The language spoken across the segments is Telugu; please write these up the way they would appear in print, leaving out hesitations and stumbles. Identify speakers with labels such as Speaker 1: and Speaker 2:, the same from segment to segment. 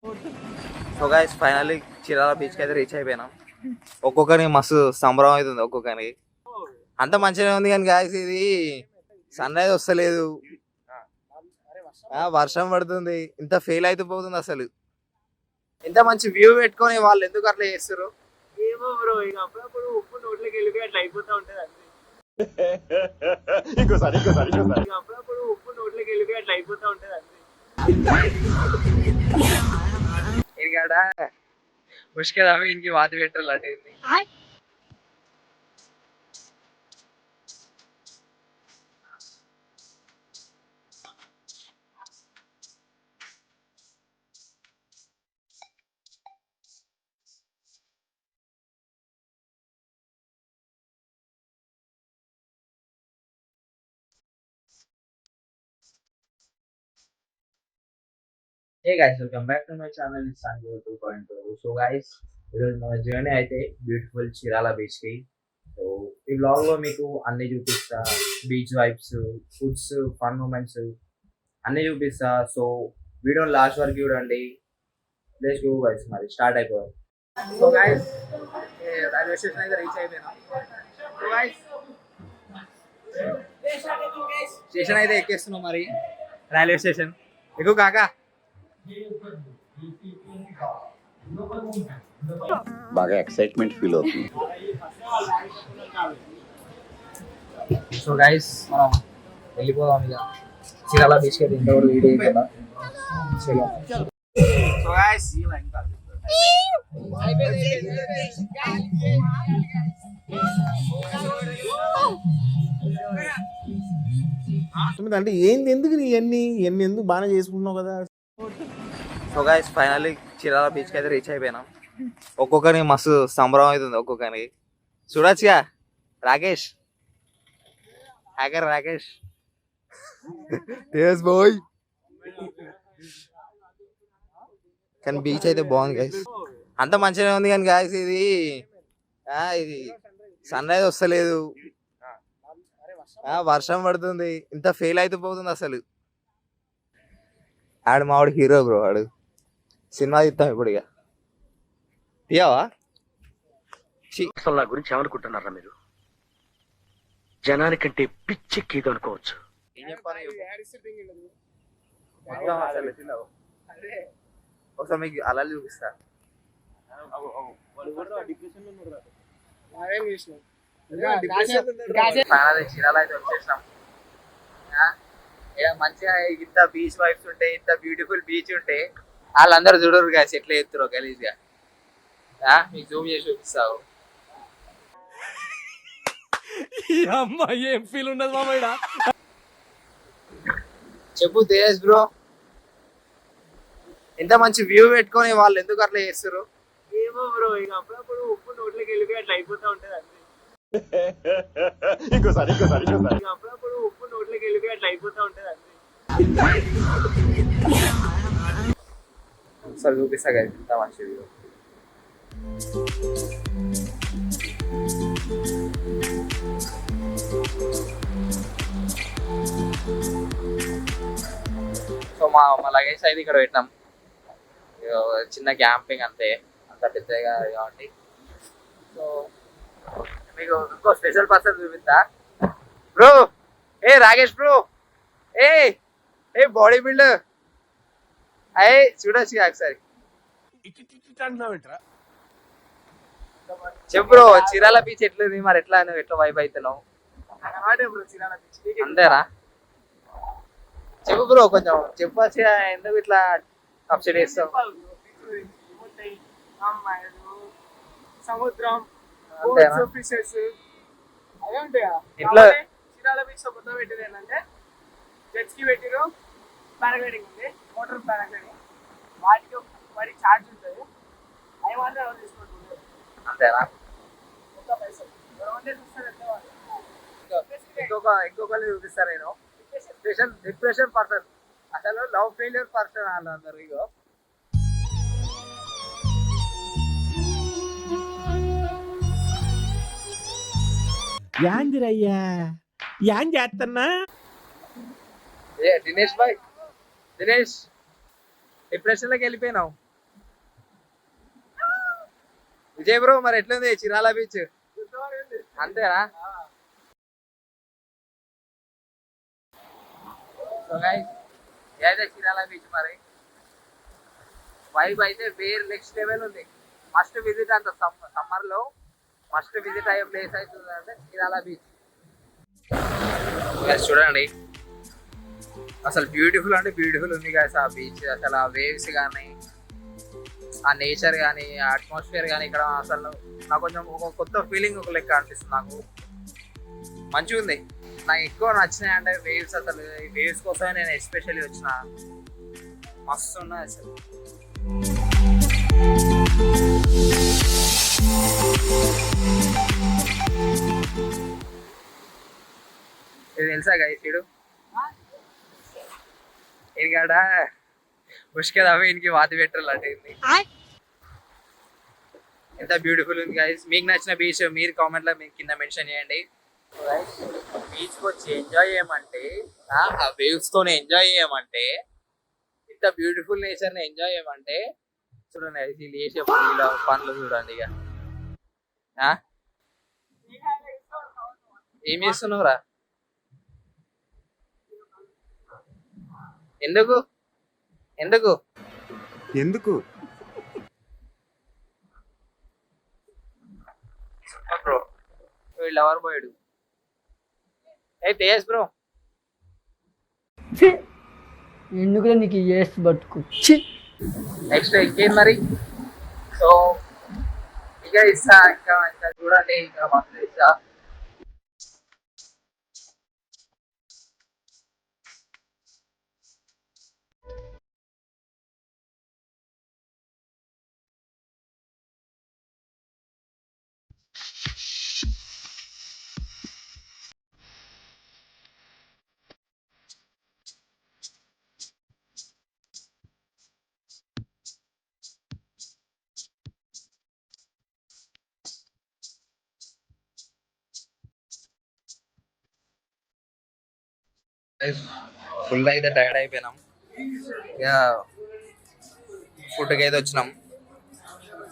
Speaker 1: సో గైస్ ఫైనల్లీ చీరాల బీచ్కి అయితే రీచ్ అయిపోయినాం. ఒక్కొక్కరికి మస్తు సంబరం అవుతుంది. ఒక్కొక్కరికి అంత మంచిగా ఉంది కానీ గాయస్ ఇది సన్ రైజ్ వస్తలేదు, వర్షం పడుతుంది, ఇంత ఫెయిల్ అయితే పోతుంది. అసలు ఇంత మంచి వ్యూ పెట్టుకొని వాళ్ళు ఎందుకు అట్లా చేస్తారు
Speaker 2: ఏమో బ్రో. ఇక అప్పుడప్పుడు ఉప్పు నోట్లోకి వెళ్ళిపోయి అట్లా అయిపోతా ఉంటది అంతే. ఇక అప్పుడప్పుడు ఉప్పు నోట్లోకి వెళ్ళిపోయి అట్లా అయిపోతా ఉంటది అంతే.
Speaker 1: ఇక్కడ ముష్కదా ఇంకి వాత పెట్టాలి అంటే Hey guys, welcome back to my channel. It's Sanjay 2.0. So guys, ఈరోజు మన జర్నీ అయితే బ్యూటిఫుల్ చీరాల బీచ్ కి. సో ఈ బ్లాగ్ లో మీకు అన్ని చూపిస్తా, beach vibes, foods, fun moments అన్ని చూపిస్తా. సో వీడియో లాస్ట్ వరకు చూడండి. లెట్స్ గో గైస్, మరి స్టార్ట్ అయిపోయాం. సో గైస్ రైల్వే స్టేషన్ అయితే రీచ్ అయిపోయినాం. సో గైస్ స్టేషన్ అయితే ఎక్కేస్తున్నాం. మరి రైల్వే స్టేషన్ ఎక్కువ కాకా
Speaker 3: బాగా ఎక్సైట్మెంట్ ఫీల్ అవుతుంది.
Speaker 1: సో గైస్ మనం వెళ్ళిపోదాం ఇక చీరాల బీచ్కి అయితే ఇంతవరకు వీడియో కదా. సో గైస్
Speaker 4: అంటే ఏంది, ఎందుకు నీ ఎన్ని ఎందుకు బాగానే చేసుకుంటున్నావు కదా.
Speaker 1: సో గైస్ ఫైనల్లీ చీరాల బీచ్కి అయితే రీచ్ అయిపోయినాం. ఒక్కొక్కరికి మస్తు సంబరం అవుతుంది. ఒక్కొక్కరికి చూడొచ్చుగా. Rakesh hacker Rakesh bye. కానీ బీచ్ అయితే బాగుంది గైస్, అంత మంచిగా ఉంది కానీ గాయస్ ఇది సన్ రైజ్ వస్తలేదు, వర్షం పడుతుంది, ఇంత ఫెయిల్ అయితే పోతుంది. అసలు ఆడు మావాడు హీరో బ్రో. ఆడు సినిమా తీస్తాం ఇప్పుడు. ఇక తీయవా?
Speaker 5: అసలు నా గురించి ఏమనుకుంటున్నారా మీరు? జనానికంటే పిచ్చెక్కిది అనుకోవచ్చు.
Speaker 1: ఏం చెప్పాలి ఒకసారి మీకు అలా చూపిస్తా. చీరాల అయితే వచ్చేసాం. మంచిగా ఇంత బీచ్ వైబ్స్ ఉంటాయి, ఇంత బ్యూటిఫుల్ బీచ్ ఉంటే వాళ్ళందరూ చూడరు గాయస్ ఎట్లా ఎత్తురో గలీజ్ గా. మీకు జూమ్ చేసి చూపిస్తావు.
Speaker 4: ఏం ఫీల్ ఉండదు మామయ్య.
Speaker 1: చెప్పు తేజ్ బ్రో, ఇంత మంచి వ్యూ పెట్టుకొని వాళ్ళు ఎందుకు అట్లా చేస్తారు
Speaker 2: ఏమో బ్రో. ఇక అప్పుడప్పుడు ఉప్పు నోట్లోకి వెళ్ళిపోయి అట్లా అయిపోతా ఉంటది అంతే. ఇక అప్పుడప్పుడు ఉప్పు నోట్లోకి వెళ్ళిపోయి అట్లా అయిపోతా ఉంటది అంతే.
Speaker 1: ఒకసారి చూపిస్తా కదా ఇంత మంచి వ్యూ. సో మా లగేజ్ అయితే ఇక్కడ పెట్టినాం. చిన్న క్యాంపింగ్ అంతే, అంత పెద్దగా కాబట్టి. సో మీకు ఇంకో స్పెషల్ పర్సన్ చూపిస్తా బ్రో. ఏ రాకేష్ బ్రో, ఏ బాడీ బిల్డర్. అయ్యే చూడొచ్చు ఒకసారి. చెప్పు బ్రో, చీరాల బీచ్ ఎట్లుంది మరి? ఎట్లా నువ్వు ఎట్లా వైబ్ అవుతున్నావు? అంతేనా? చెప్పు బ్రో, కొంచెం చెప్పచ్చు. ఎందుకు ఇట్లా అప్సెట్ చేస్తావు?
Speaker 2: సముద్రం, ఫిషెస్ అవే ఉంటాయా
Speaker 1: ఇట్లా.
Speaker 2: చీరాల బీచ్ లో కొత్తగా పెట్టింది ఏంటంటే జెట్ స్కీ పెట్టిరు, పారాగ్లైడింగ్ ఉంది, మోటార్ పారాగ్లైడింగ్. వాటికి ఛార్జ్ ఉంటుంది, అవి మాత్రం ఎవరు తీసుకుంటుంది.
Speaker 1: అంతేనా?
Speaker 2: పైసలు
Speaker 1: ఇంకొకరు చూపిస్తారు. నేను డిప్రెషన్ పర్సన్, అసలు లవ్ ఫెయిల్యూర్ పర్సన్ వాళ్ళందరూ. ఇగో
Speaker 4: యాందిరయ్యా యాన్ చేస్తున్నా.
Speaker 1: దినేష్ బాయ్, దినేష్ డిప్రెషన్ లోకి వెళ్ళిపోయినావు. విజయ్ బ్రో మరి ఎట్లుంది చిరాల బీచ్ అంతేనా? సో గైస్ ఏదైతే చిరాల బీచ్ మరి వైబ్ అయితే వేరే నెక్స్ట్ లెవెల్ ఉంది. మస్ట్ విజిట్ అంత సమ్మర్ లో మస్ట్ విజిట్ అయ్యే ప్లేస్ అవుతుంది అంటే చిరాల బీచ్. చూడండి అసలు బ్యూటిఫుల్ అంటే బ్యూటిఫుల్ ఉంది guys ఆ బీచ్. అసలు ఆ వేవ్స్ కానీ ఆ నేచర్ కానీ ఆ అట్మాస్ఫియర్ కానీ ఇక్కడ అసలు నాకు కొంచెం ఒక కొత్త ఫీలింగ్ ఒక లెక్క అనిపిస్తుంది. నాకు మంచిగా ఉంది. నాకు ఎక్కువ నచ్చినాయి అంటే వేవ్స్. అసలు ఈ వేవ్స్ కోసమే నేను ఎస్పెషల్లీ వచ్చిన. మస్తు ఉన్నాయి అసలు. ఇది తెలుసా గైస్ ఇడు ఇదిగాడ ఉష్కదావి ఇంటికి వాతి పెట్టాలంటే ఎంత బ్యూటిఫుల్ ఉంది గైస్. మీకు నచ్చిన బీచ్ మీరు కామెంట్ లో మీకు కింద మెన్షన్ చేయండి. బీచ్ కి వచ్చి ఎంజాయ్ చేయమంటే ఆ వేవ్స్ తోనే ఎంజాయ్ చేయమంటే ఇంత బ్యూటిఫుల్ నేచర్ ని ఎంజాయ్ చేయమంటే చూడండి వీళ్ళు చేసే పనులు చూడండి. ఇక ఏం చేస్తున్నావురా? ఎందుకు ఎందుకు
Speaker 4: ఎందుకు
Speaker 1: బ్రో వీళ్ళు ఎవరు పోయాడు? ఏ తేజ్ బ్రో
Speaker 6: ఎందుకు నీకు ఏస్ బతుకు
Speaker 1: నెక్స్ట్ ఇంకేం మరి? సో ఇక ఇస్తా ఇంకా ఇంకా చూడండి ఇంకా మస్తు ఇస్తా. ఫుల్ అయితే టైర్డ్ అయిపోయినాం. ఇక ఫుడ్కి అయితే వచ్చినాం.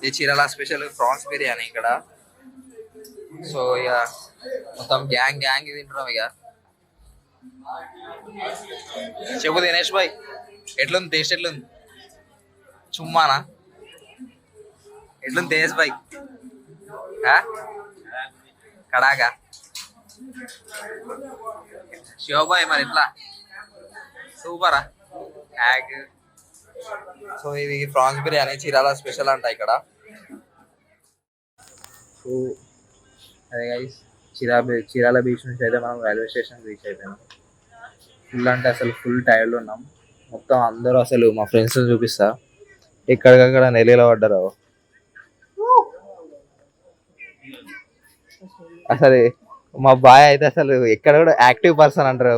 Speaker 1: ఇది చీరాల స్పెషల్ ప్రాన్స్ బిర్యానీ ఇక్కడ. సో ఇక మొత్తం గ్యాంగ్ గ్యాంగ్ తింటున్నాం. ఇక చెప్పు దినేష్ భాయ్ ఎట్లుంది టేస్ట్? ఎట్లుంది? చుమ్మానా ఎట్లుంది తేజ్ భాయ్? కడాగా శివబాయ్ మరి ఎట్లా? సూపరా యాగ్. సో ఇది ప్రాన్స్ బిర్యానీ చీరాల స్పెషల్ అంట ఇక్కడ. సో అదే గైస్ చీరాల బీచ్ నుంచి అయితే మనం రైల్వే స్టేషన్ రీచ్ అయిపోయినాం. ఫుల్ అంటే అసలు ఫుల్ టైర్డ్లో ఉన్నాం మొత్తం. అందరూ అసలు మా ఫ్రెండ్స్ చూపిస్తా ఎక్కడికక్కడ నెలలో పడ్డారు. అసలు మా బాయ్ అయితే అసలు ఎక్కడ కూడా యాక్టివ్ పర్సన్ అంటారు.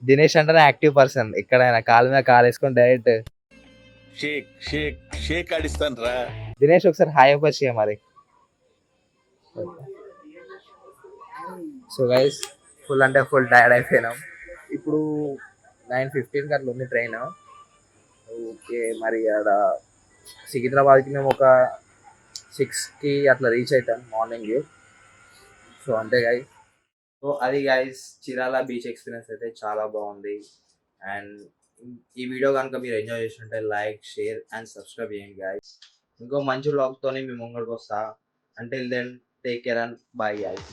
Speaker 1: దినేష్ అంటేనే యాక్టివ్ పర్సన్. ఎక్కడైనా కాలు మీద కాలు వేసుకొని డైరెక్ట్
Speaker 3: షేక్ షేక్ షేక్ ఆడిస్తాను రా.
Speaker 1: దినేష్ ఒకసారి హాయ్ పరిచయం మరి. సో గైస్ ఫుల్ అంటే ఫుల్ టైర్డ్ అయిపోయినాం. ఇప్పుడు 9:15కి అట్లా ఉంది ట్రైన్. ఓకే మరి అక్కడ సికింద్రాబాద్కి మేము ఒక 6కి అట్లా రీచ్ అవుతాం మార్నింగ్. సో అంతే గైస్. సో అది గైస్ చీరాల బీచ్ ఎక్స్పీరియన్స్ అయితే చాలా బాగుంది. అండ్ ఈ వీడియో కనుక మీరు ఎంజాయ్ చేస్తుంటే లైక్ షేర్ అండ్ సబ్స్క్రైబ్ చేయండి గైస్. ఇంకో మంచి వ్లాగ్తోనే మీ ముంగడికి వస్తా. Until then take care and bye guys.